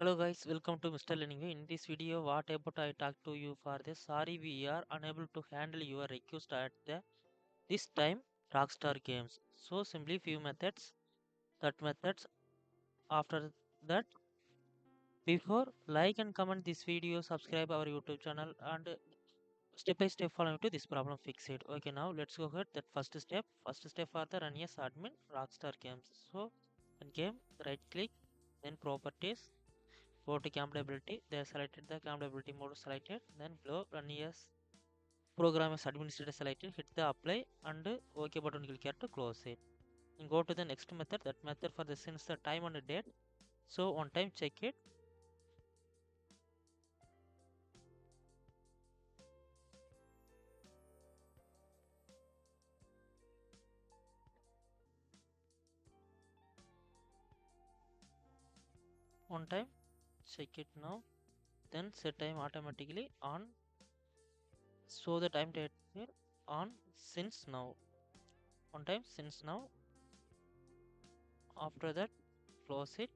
Hello guys, welcome to Mr. Learning. In this video, what about I talk to you for this? Sorry, we are unable to handle your request at this time. Rockstar games. So simply few methods. That methods after that. Before like and comment this video, subscribe our YouTube channel and step by step follow to this problem fix it. Okay, now let's go ahead. That first step. First step for the run as admin Rockstar games. So in game, right click, then properties. Go to compatibility. They selected the compatibility mode selected. Then below run as program as administrator selected. Hit the apply and OK button click here to close it. And go to the next method. That method for the since the time and the date. So on time check it. On time check it now. Then set time automatically on. So the time date here on since now. On time since now. After that close it.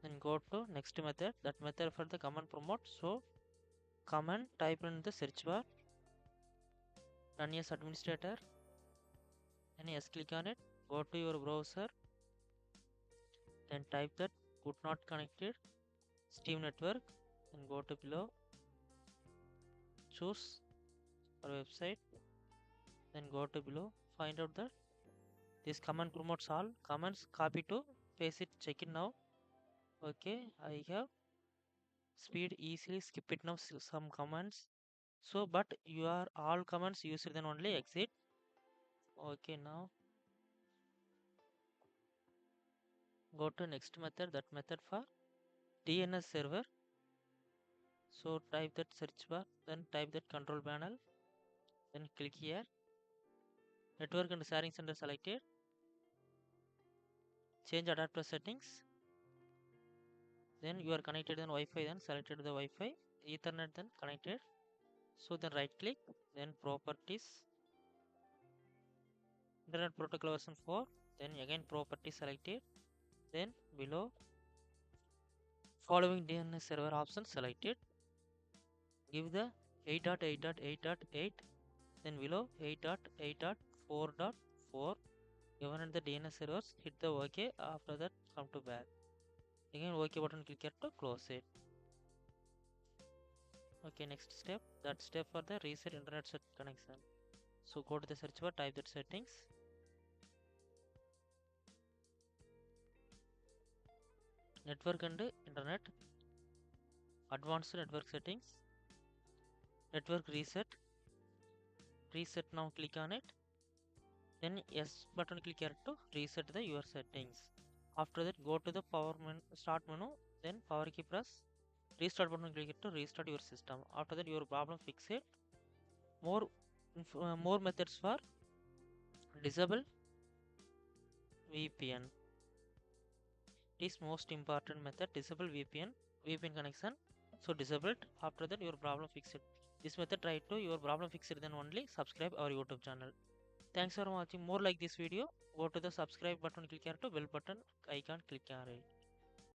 Then go to next method. That method for the command promote. So command type in the search bar, run as administrator, and yes, click on it. Go to your browser, then type that could not connected Steam network, and go to below, choose our website, then go to below, find out that this command promotes all commands, copy to paste it, check it now. Okay, I have speed easily skip it now some commands. So but you are all commands used then only exit. Okay, now go to next method, that method for DNS server. So type that search bar, then type that control panel, then click here. Network and sharing center selected. Change adapter settings. Then you are connected then Wi-Fi, then selected the Wi-Fi. Ethernet then connected. So then right click, then properties. Internet protocol version 4. Then again properties selected. Then below following DNS server option selected. Give the 8.8.8.8. Then below 8.8.4.4. Given the DNS servers, hit the OK. After that, come to back. Again, OK button click here to close it. Okay, next step. That step for the reset internet set connection. So go to the search bar, type that settings. Network and internet. Advanced network settings. Network reset. Reset now. Click on it. Then yes button click here to reset the your settings. After that, go to the start menu. Then power key press. Restart button click it to restart your system. After that, your problem fix it. More methods for disable VPN. It is most important method, disable VPN connection. So disable it. After that, your problem fix it. This method try to your problem fix it, then only subscribe our YouTube channel. Thanks for watching. More like this video, go to the subscribe button, click here to bell button icon, click on it.